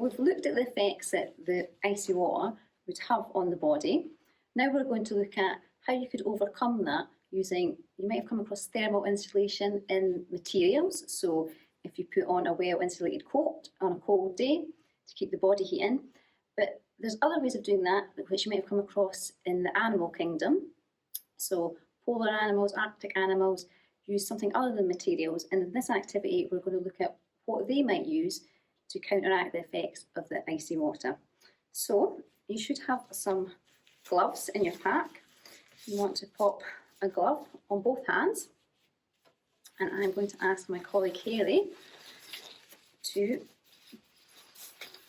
we've looked at the effects that the icy water would have on the body. Now we're going to look at how you could overcome that using, you might have come across thermal insulation in materials. So if you put on a well insulated coat on a cold day to keep the body heat in. But there's other ways of doing that which you might have come across in the animal kingdom. So polar animals, Arctic animals use something other than materials. And in this activity, we're going to look at what they might use to counteract the effects of the icy water. So you should have some gloves in your pack. You want to pop a glove on both hands. And I'm going to ask my colleague Hayley to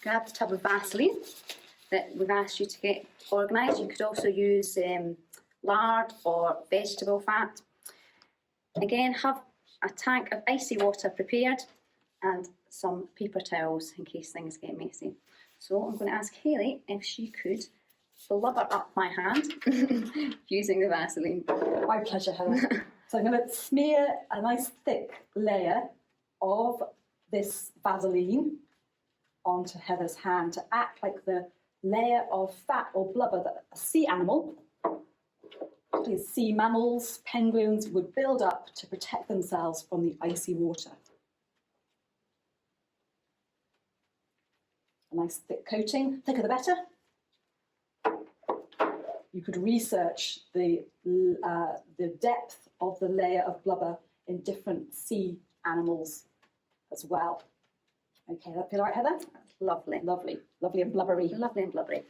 grab the tub of Vaseline that we've asked you to get organised. You could also use lard or vegetable fat. Again, have a tank of icy water prepared and some paper towels in case things get messy. So I'm going to ask Hayley if she could blubber up my hand using the Vaseline. My pleasure, Heather. So I'm going to smear a nice thick layer of this Vaseline onto Heather's hand to act like the layer of fat or blubber that a sea animal, these sea mammals, penguins, would build up to protect themselves from the icy water. A nice thick coating, thicker the better. You could research the depth of the layer of blubber in different sea animals as well. Okay, that feel all right, Heather? Lovely. Lovely, lovely and blubbery. Lovely and blubbery.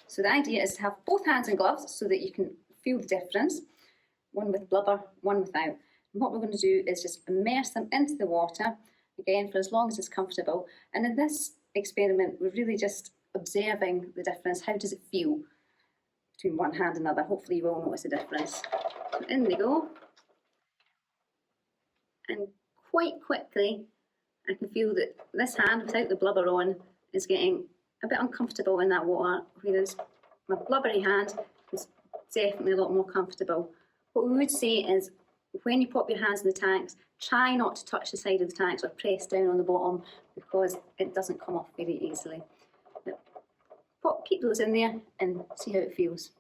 So the idea is to have both hands in gloves so that you can feel the difference, one with blubber, one without. And what we're going to do is just immerse them into the water, again, for as long as it's comfortable. And in this experiment, we're really just observing the difference. How does it feel between one hand and another? Hopefully you will notice a difference. So in they go. And quite quickly, I can feel that this hand, without the blubber on, is getting a bit uncomfortable in that water, whereas my blubbery hand is definitely a lot more comfortable. What we would say is, when you pop your hands in the tanks, try not to touch the side of the tanks or press down on the bottom because it doesn't come off very easily. But keep those in there and see how it feels.